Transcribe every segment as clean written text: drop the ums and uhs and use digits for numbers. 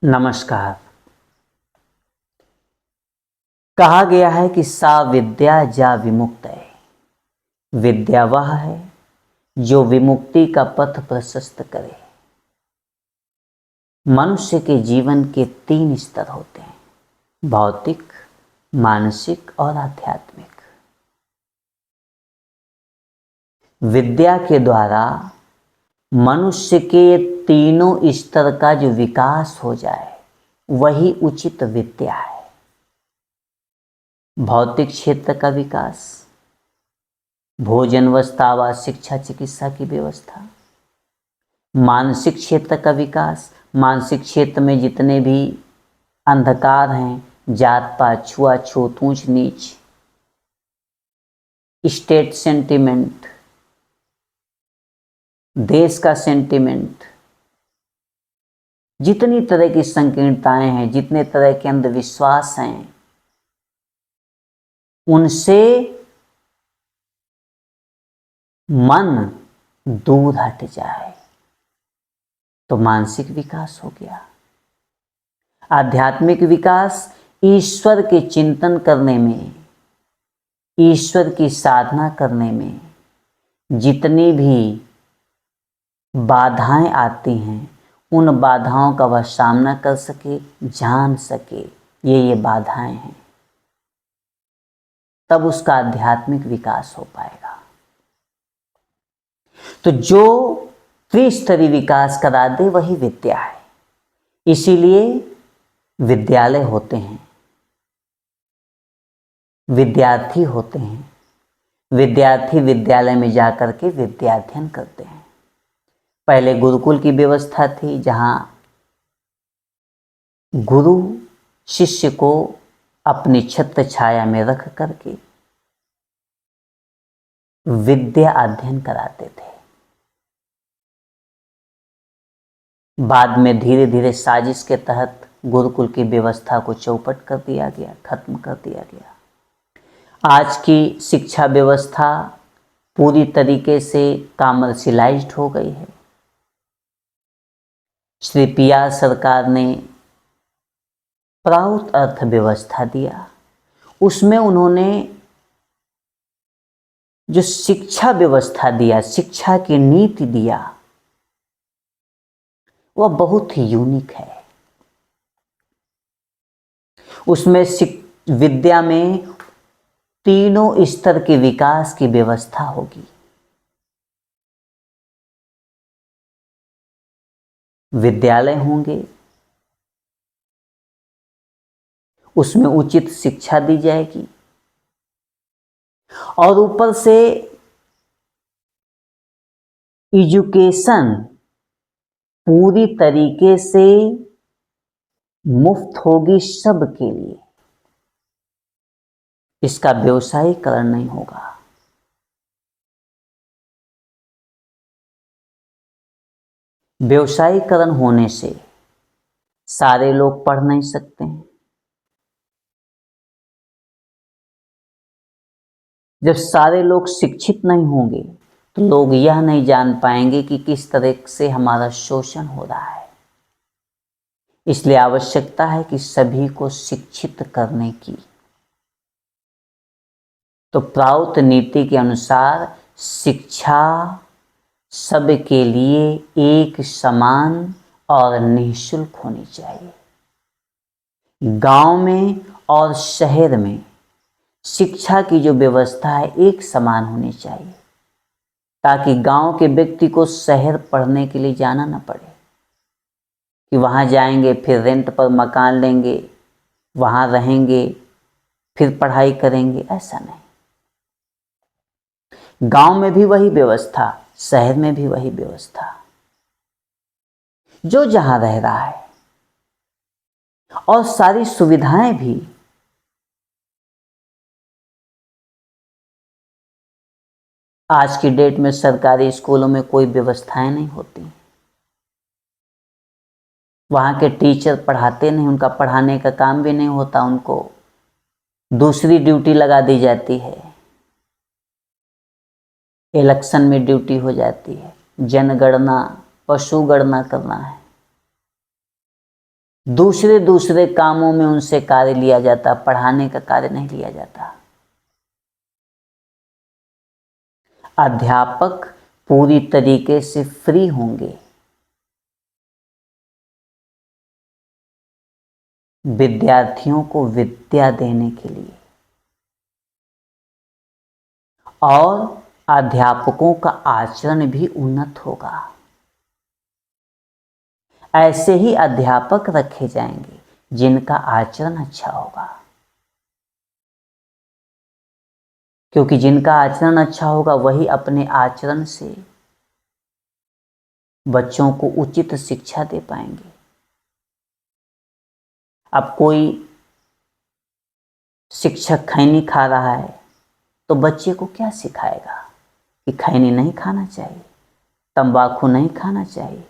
नमस्कार। कहा गया है कि सा विद्या जा विमुक्तये। विद्या वह है जो विमुक्ति का पथ प्रशस्त करे। मनुष्य के जीवन के 3 स्तर होते हैं, भौतिक, मानसिक और आध्यात्मिक। विद्या के द्वारा मनुष्य के तीनों स्तर का जो विकास हो जाए वही उचित विद्या है। भौतिक क्षेत्र का विकास, भोजन, वस्त्र, आवास, शिक्षा, चिकित्सा की व्यवस्था। मानसिक क्षेत्र का विकास, मानसिक क्षेत्र में जितने भी अंधकार हैं, जात पात, छुआछूत, ऊंच नीच, स्टेट सेंटिमेंट, देश का सेंटिमेंट, जितनी तरह की संकीर्णताएं हैं, जितने तरह के अंधविश्वास हैं, उनसे मन दूर हट जाए तो मानसिक विकास हो गया। आध्यात्मिक विकास, ईश्वर के चिंतन करने में, ईश्वर की साधना करने में जितनी भी बाधाएं आती हैं, उन बाधाओं का वह सामना कर सके, जान सके ये बाधाएं हैं, तब उसका आध्यात्मिक विकास हो पाएगा। तो जो त्रिस्तरीय विकास करा दे वही विद्या है। इसीलिए विद्यालय होते हैं, विद्यार्थी होते हैं। विद्यार्थी विद्यालय में जाकर के विद्याध्ययन करते हैं। पहले गुरुकुल की व्यवस्था थी, जहां गुरु शिष्य को अपनी छत्र छाया में रख करके विद्या अध्ययन कराते थे। बाद में धीरे धीरे साजिश के तहत गुरुकुल की व्यवस्था को चौपट कर दिया गया, खत्म कर दिया गया। आज की शिक्षा व्यवस्था पूरी तरीके से कमर्शियलाइज्ड हो गई है। श्री PR सरकार ने प्राउत अर्थव्यवस्था दिया, उसमें उन्होंने जो शिक्षा व्यवस्था दिया, शिक्षा की नीति दिया, वह बहुत ही यूनिक है। उसमें विद्या में तीनों स्तर के विकास की व्यवस्था होगी। विद्यालय होंगे, उसमें उचित शिक्षा दी जाएगी और ऊपर से एजुकेशन पूरी तरीके से मुफ्त होगी सबके लिए। इसका व्यवसायीकरण नहीं होगा। व्यवसायीकरण होने से सारे लोग पढ़ नहीं सकते हैं। जब सारे लोग शिक्षित नहीं होंगे तो लोग यह नहीं जान पाएंगे कि किस तरह से हमारा शोषण हो रहा है। इसलिए आवश्यकता है कि सभी को शिक्षित करने की। तो प्राउत नीति के अनुसार शिक्षा सबके लिए एक समान और निःशुल्क होनी चाहिए। गांव में और शहर में शिक्षा की जो व्यवस्था है एक समान होनी चाहिए, ताकि गांव के व्यक्ति को शहर पढ़ने के लिए जाना न पड़े कि वहां जाएंगे फिर रेंट पर मकान लेंगे, वहां रहेंगे, फिर पढ़ाई करेंगे। ऐसा नहीं। गांव में भी वही व्यवस्था, शहर में भी वही व्यवस्था, जो जहां रह रहा है, और सारी सुविधाएं भी। आज की डेट में सरकारी स्कूलों में कोई व्यवस्थाएं नहीं होती। वहां के टीचर पढ़ाते नहीं, उनका पढ़ाने का काम भी नहीं होता, उनको दूसरी ड्यूटी लगा दी जाती है। इलेक्शन में ड्यूटी हो जाती है, जनगणना, पशु गणना करना है। दूसरे दूसरे कामों में उनसे कार्य लिया जाता, पढ़ाने का कार्य नहीं लिया जाता। अध्यापक पूरी तरीके से फ्री होंगे विद्यार्थियों को विद्या देने के लिए, और अध्यापकों का आचरण भी उन्नत होगा। ऐसे ही अध्यापक रखे जाएंगे जिनका आचरण अच्छा होगा, क्योंकि जिनका आचरण अच्छा होगा वही अपने आचरण से बच्चों को उचित शिक्षा दे पाएंगे। अब कोई शिक्षक खैनी खा रहा है तो बच्चे को क्या सिखाएगा कि खैनी नहीं खाना चाहिए, तंबाकू नहीं खाना चाहिए।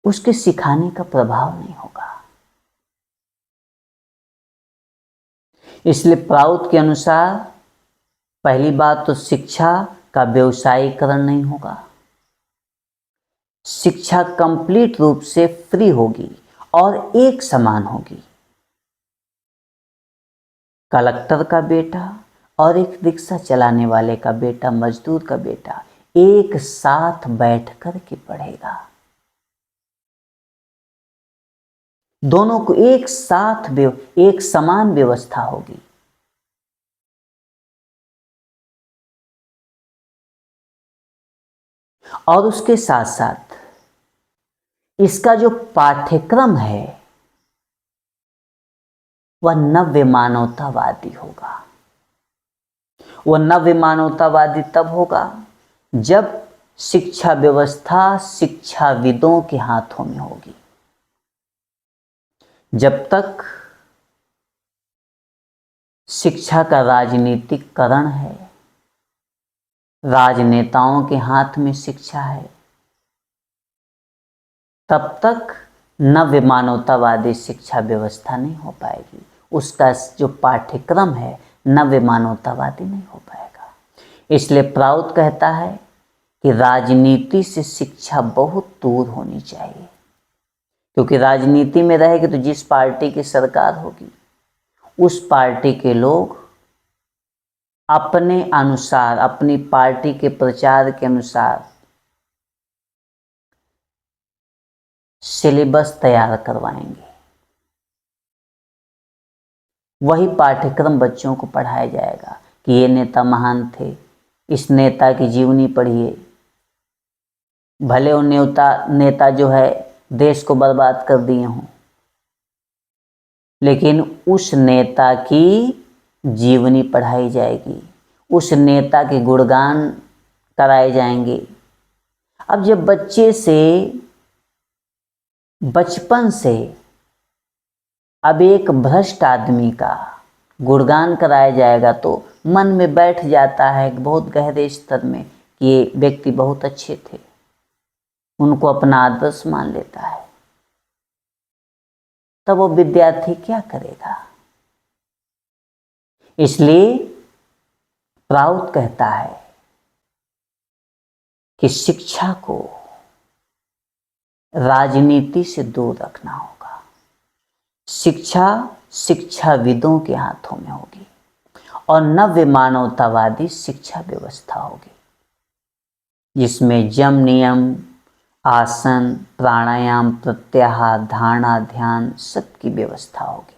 उसके सिखाने का प्रभाव नहीं होगा। इसलिए प्राउड के अनुसार पहली बात तो शिक्षा का व्यवसायीकरण नहीं होगा। शिक्षा कंप्लीट रूप से फ्री होगी और एक समान होगी। कलेक्टर का बेटा और एक रिक्शा चलाने वाले का बेटा, मजदूर का बेटा एक साथ बैठ कर के पढ़ेगा। दोनों को एक साथ एक समान व्यवस्था होगी। और उसके साथ साथ इसका जो पाठ्यक्रम है वह नव्य मानवतावादी होगा। वह नव्य मानवतावादी तब होगा जब शिक्षा व्यवस्था शिक्षाविदों के हाथों में होगी। जब तक शिक्षा का राजनीतिकरण है, राजनेताओं के हाथ में शिक्षा है, तब तक नव्य मानवतावादी शिक्षा व्यवस्था नहीं हो पाएगी। उसका जो पाठ्यक्रम है नव्य मानवतावादी नहीं हो पाएगा। इसलिए प्राउड कहता है कि राजनीति से शिक्षा बहुत दूर होनी चाहिए, क्योंकि राजनीति में रहेगी तो जिस पार्टी की सरकार होगी उस पार्टी के लोग अपने अनुसार, अपनी पार्टी के प्रचार के अनुसार सिलेबस तैयार करवाएंगे। वही पाठ्यक्रम बच्चों को पढ़ाया जाएगा कि ये नेता महान थे, इस नेता की जीवनी पढ़िए। भले वो नेता जो है देश को बर्बाद कर दिए हों, लेकिन उस नेता की जीवनी पढ़ाई जाएगी, उस नेता के गुणगान कराए जाएंगे। अब जब बच्चे से बचपन से अब एक भ्रष्ट आदमी का गुणगान कराया जाएगा तो मन में बैठ जाता है बहुत गहरे स्तर में कि ये व्यक्ति बहुत अच्छे थे, उनको अपना आदर्श मान लेता है। तब वो विद्यार्थी क्या करेगा? इसलिए प्राउड कहता है कि शिक्षा को राजनीति से दूर रखना होगा। शिक्षा शिक्षाविदों के हाथों में होगी और नव्य मानवतावादी शिक्षा व्यवस्था होगी, जिसमें यम नियम, आसन, प्राणायाम, प्रत्याहार, धारणा, ध्यान सबकी व्यवस्था होगी।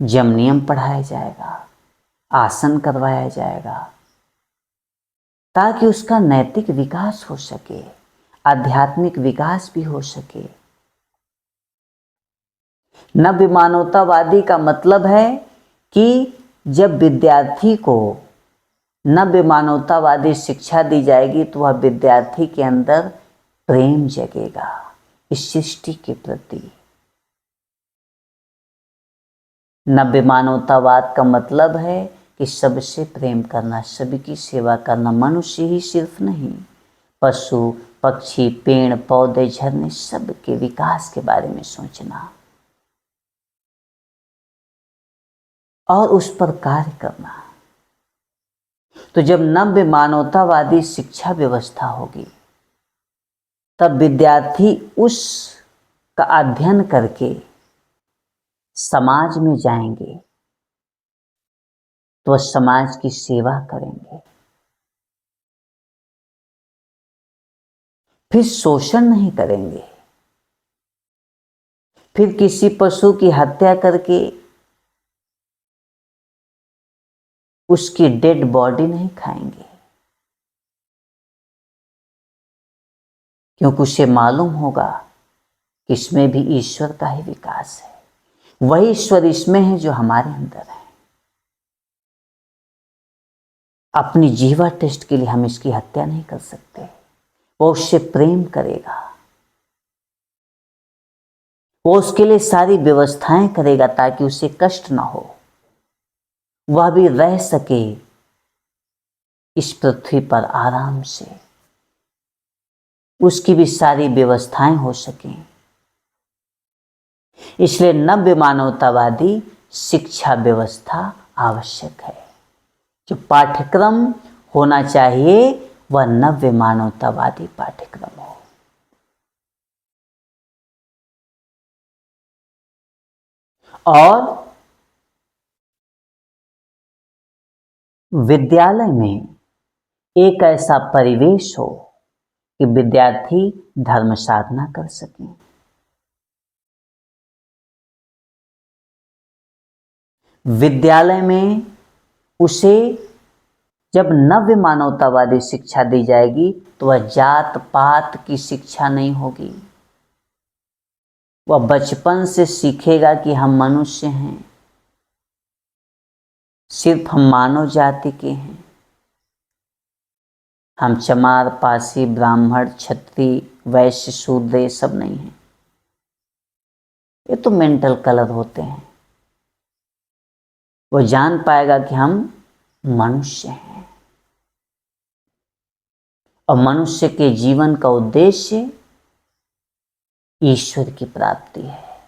यम नियम पढ़ाया जाएगा, आसन करवाया जाएगा, ताकि उसका नैतिक विकास हो सके, आध्यात्मिक विकास भी हो सके। नव्य मानवतावादी का मतलब है कि जब विद्यार्थी को नव्य मानवतावादी शिक्षा दी जाएगी तो वह विद्यार्थी के अंदर प्रेम जगेगा इस सृष्टि के प्रति। नव्य मानवतावाद का मतलब है कि सबसे प्रेम करना, सभी की सेवा करना। मनुष्य ही सिर्फ नहीं, पशु पक्षी, पेड़ पौधे, झरने, सबके विकास के बारे में सोचना और उस पर कार्य करना। तो जब नव्य मानवतावादी शिक्षा व्यवस्था होगी तब विद्यार्थी उस का अध्ययन करके समाज में जाएंगे तो समाज की सेवा करेंगे। फिर शोषण नहीं करेंगे, फिर किसी पशु की हत्या करके उसकी डेड बॉडी नहीं खाएंगे, क्योंकि उसे मालूम होगा कि इसमें भी ईश्वर का ही विकास है। वही ईश्वर इसमें है जो हमारे अंदर है। अपनी जीवा टेस्ट के लिए हम इसकी हत्या नहीं कर सकते। वो उससे प्रेम करेगा, वो उसके लिए सारी व्यवस्थाएं करेगा ताकि उसे कष्ट ना हो, वह भी रह सके इस पृथ्वी पर आराम से, उसकी भी सारी व्यवस्थाएं हो सकें। इसलिए नव्य मानवतावादी शिक्षा व्यवस्था आवश्यक है। जो पाठ्यक्रम होना चाहिए वह नव्य मानवतावादी पाठ्यक्रम हो। और विद्यालय में एक ऐसा परिवेश हो कि विद्यार्थी धर्म साधना कर सकें। विद्यालय में उसे जब नव्य मानवतावादी शिक्षा दी जाएगी तो वह जात पात की शिक्षा नहीं होगी। वह बचपन से सीखेगा कि हम मनुष्य हैं, सिर्फ हम मानव जाति के हैं। हम चमार, पासी, ब्राह्मण, क्षत्रिय, वैश्य, शूद्र ये सब नहीं हैं। ये तो मेंटल कलर होते हैं। वो जान पाएगा कि हम मनुष्य हैं और मनुष्य के जीवन का उद्देश्य ईश्वर की प्राप्ति है।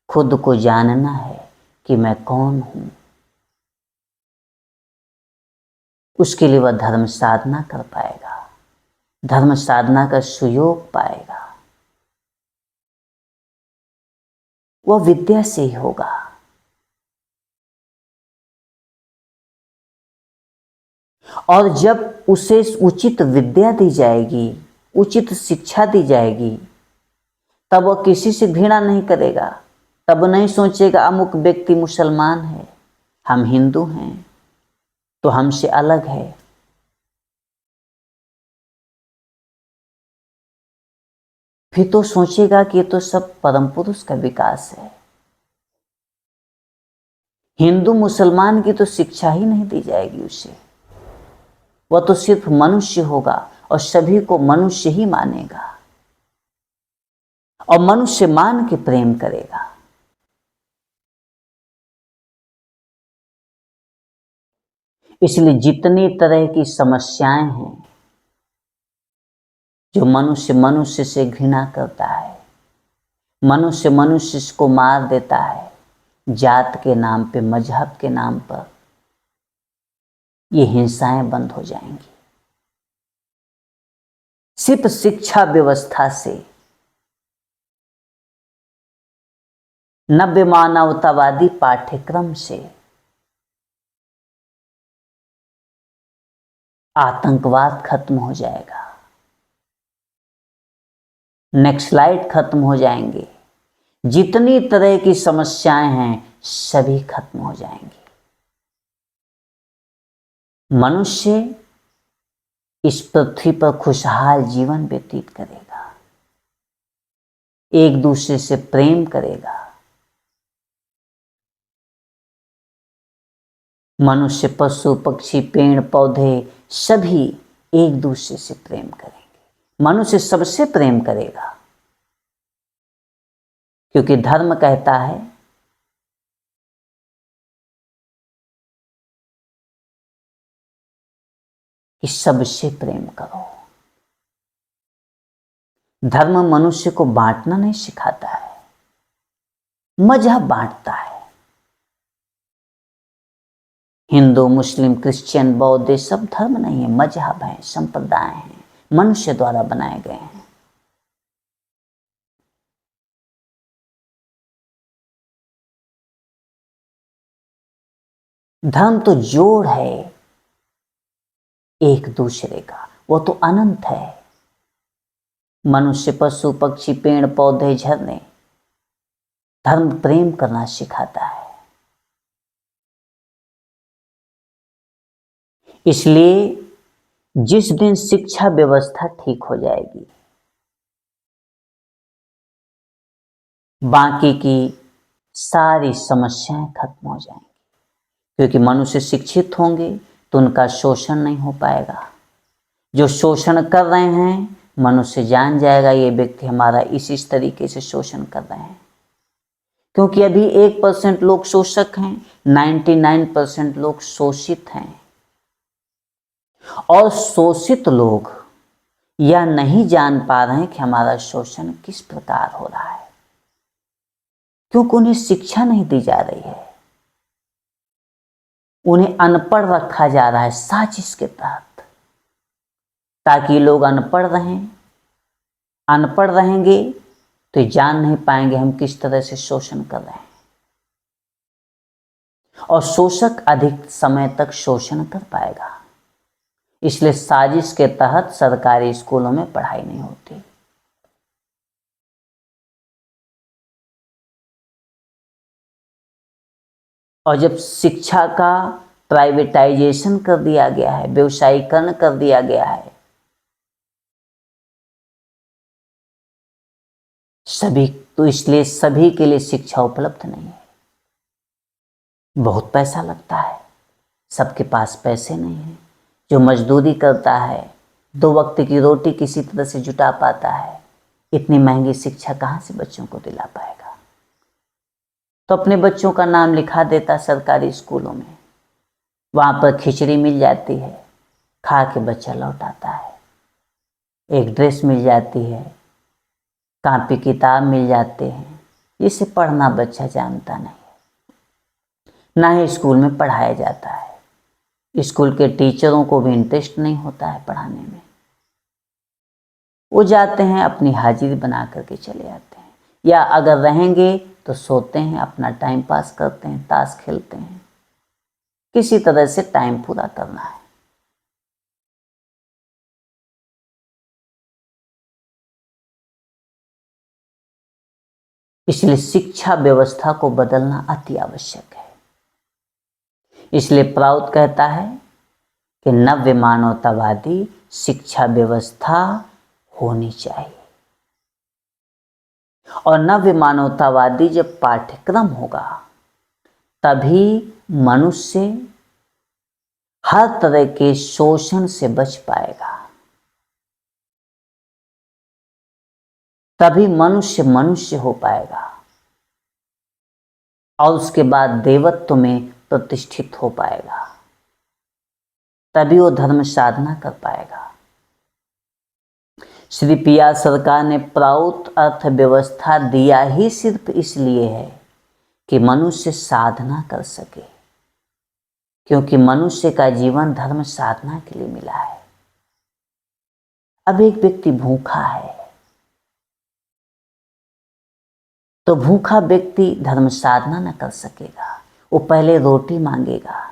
खुद को जानना है कि मैं कौन हूं। उसके लिए वह धर्म साधना कर पाएगा, धर्म साधना का सुयोग पाएगा। वह विद्या से ही होगा। और जब उसे उचित विद्या दी जाएगी, उचित शिक्षा दी जाएगी, तब वह किसी से घृणा नहीं करेगा। तब नहीं सोचेगा अमुक व्यक्ति मुसलमान है, हम हिंदू हैं तो हमसे अलग है। फिर तो सोचेगा कि ये तो सब परम पुरुष का विकास है। हिंदू मुसलमान की तो शिक्षा ही नहीं दी जाएगी उसे। वह तो सिर्फ मनुष्य होगा और सभी को मनुष्य ही मानेगा और मनुष्य मान के प्रेम करेगा। इसलिए जितनी तरह की समस्याएं हैं जो मनुष्य मनुष्य से घृणा करता है, मनुष्य मनुष्य को मार देता है जात के नाम पे, मजहब के नाम पर, ये हिंसाएं बंद हो जाएंगी सिर्फ शिक्षा व्यवस्था से। नव्य मानवतावादी पाठ्यक्रम से आतंकवाद खत्म हो जाएगा, नक्सलाइट खत्म हो जाएंगे, जितनी तरह की समस्याएं हैं सभी खत्म हो जाएंगी। मनुष्य इस पृथ्वी पर खुशहाल जीवन व्यतीत करेगा, एक दूसरे से प्रेम करेगा। मनुष्य, पशु, पक्षी, पेड़ पौधे सभी एक दूसरे से प्रेम करेंगे। मनुष्य सबसे प्रेम करेगा क्योंकि धर्म कहता है कि सबसे प्रेम करो। धर्म मनुष्य को बांटना नहीं सिखाता है, मजहब बांटता है। हिंदू, मुस्लिम, क्रिश्चियन, बौद्ध सब धर्म नहीं है, मजहब है, संप्रदाय हैं, मनुष्य द्वारा बनाए गए हैं। धर्म तो जोड़ है एक दूसरे का, वो तो अनंत है। मनुष्य, पशु, पक्षी, पेड़ पौधे, झरने, धर्म प्रेम करना सिखाता है। इसलिए जिस दिन शिक्षा व्यवस्था ठीक हो जाएगी, बाकी की सारी समस्याएं खत्म हो जाएंगी, क्योंकि मनुष्य शिक्षित होंगे तो उनका शोषण नहीं हो पाएगा। जो शोषण कर रहे हैं, मनुष्य जान जाएगा ये व्यक्ति हमारा इस तरीके से शोषण कर रहे हैं। क्योंकि अभी 1% लोग शोषक हैं, 99% लोग शोषित हैं। और शोषित लोग यह नहीं जान पा रहे हैं कि हमारा शोषण किस प्रकार हो रहा है, क्योंकि उन्हें शिक्षा नहीं दी जा रही है। उन्हें अनपढ़ रखा जा रहा है साजिश के तहत, ताकि लोग अनपढ़ रहेंगे तो जान नहीं पाएंगे हम किस तरह से शोषण कर रहे हैं। और शोषक अधिक समय तक शोषण कर पाएगा। इसलिए साजिश के तहत सरकारी स्कूलों में पढ़ाई नहीं होती। और जब शिक्षा का प्राइवेटाइजेशन कर दिया गया है, व्यवसायीकरण कर दिया गया है, इसलिए सभी के लिए शिक्षा उपलब्ध नहीं है। बहुत पैसा लगता है, सबके पास पैसे नहीं है। जो मजदूरी करता है, 2 वक्त की रोटी किसी तरह से जुटा पाता है, इतनी महंगी शिक्षा कहाँ से बच्चों को दिला पाएगा। तो अपने बच्चों का नाम लिखा देता सरकारी स्कूलों में, वहाँ पर खिचड़ी मिल जाती है, खा के बच्चा लौट आता है। एक ड्रेस मिल जाती है, कॉपी किताब मिल जाते हैं। इसे पढ़ना बच्चा जानता नहीं, ना ही स्कूल में पढ़ाया जाता है। स्कूल के टीचरों को भी इंटरेस्ट नहीं होता है पढ़ाने में। वो जाते हैं, अपनी हाजिरी बना करके चले आते हैं, या अगर रहेंगे तो सोते हैं, अपना टाइम पास करते हैं, ताश खेलते हैं, किसी तरह से टाइम पूरा करना है। इसलिए शिक्षा व्यवस्था को बदलना अति आवश्यक है। इसलिए प्राउड कहता है कि नव्य मानवतावादी शिक्षा व्यवस्था होनी चाहिए। और नव्य मानवतावादी जब पाठ्यक्रम होगा, तभी मनुष्य हर तरह के शोषण से बच पाएगा। तभी मनुष्य मनुष्य हो पाएगा और उसके बाद देवत्व में प्रतिष्ठित हो पाएगा। तभी वो धर्म साधना कर पाएगा। श्री पिया सरकार ने प्राउत अर्थव्यवस्था दिया ही सिर्फ इसलिए है कि मनुष्य साधना कर सके, क्योंकि मनुष्य का जीवन धर्म साधना के लिए मिला है। अब एक व्यक्ति भूखा है, तो भूखा व्यक्ति धर्म साधना न कर सकेगा, वो पहले रोटी मांगेगा।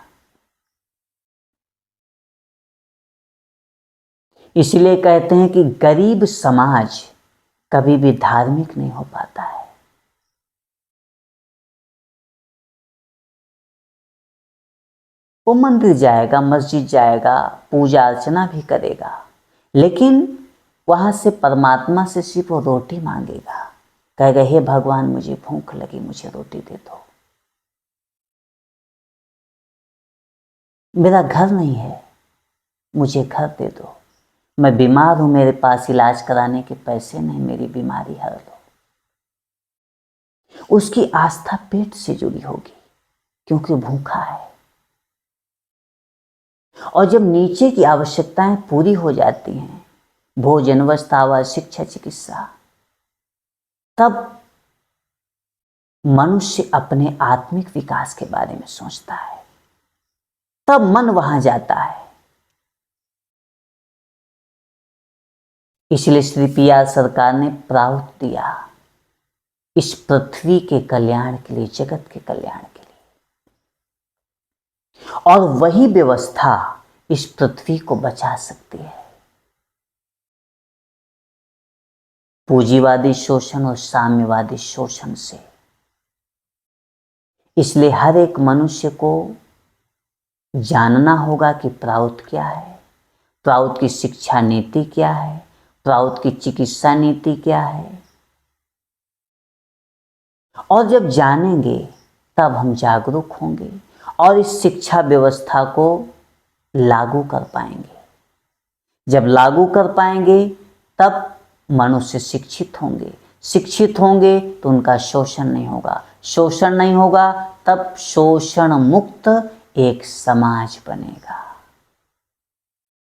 इसलिए कहते हैं कि गरीब समाज कभी भी धार्मिक नहीं हो पाता है। वो मंदिर जाएगा, मस्जिद जाएगा, पूजा अर्चना भी करेगा, लेकिन वहां से परमात्मा से सिर्फ वो रोटी मांगेगा। कहेगा, हे भगवान मुझे भूख लगी, मुझे रोटी दे दो। मेरा घर नहीं है, मुझे घर दे दो। मैं बीमार हूं, मेरे पास इलाज कराने के पैसे नहीं, मेरी बीमारी हर दो। उसकी आस्था पेट से जुड़ी होगी, क्योंकि भूखा है। और जब नीचे की आवश्यकताएं पूरी हो जाती हैं, भोजन, वस्त्र, आवास, शिक्षा, चिकित्सा, तब मनुष्य अपने आत्मिक विकास के बारे में सोचता है, तब मन वहां जाता है। इसलिए श्री पिया सरकार ने प्राउत दिया इस पृथ्वी के कल्याण के लिए, जगत के कल्याण के लिए। और वही व्यवस्था इस पृथ्वी को बचा सकती है। पूंजीवादी शोषण और साम्यवादी शोषण से। इसलिए हर एक मनुष्य को जानना होगा कि प्राउत क्या है, प्राउत की शिक्षा नीति क्या है, प्राउत की चिकित्सा नीति क्या है। और जब जानेंगे तब हम जागरूक होंगे और इस शिक्षा व्यवस्था को लागू कर पाएंगे। जब लागू कर पाएंगे तब मनुष्य शिक्षित होंगे, शिक्षित होंगे तो उनका शोषण नहीं होगा, शोषण नहीं होगा तब शोषण मुक्त एक समाज बनेगा।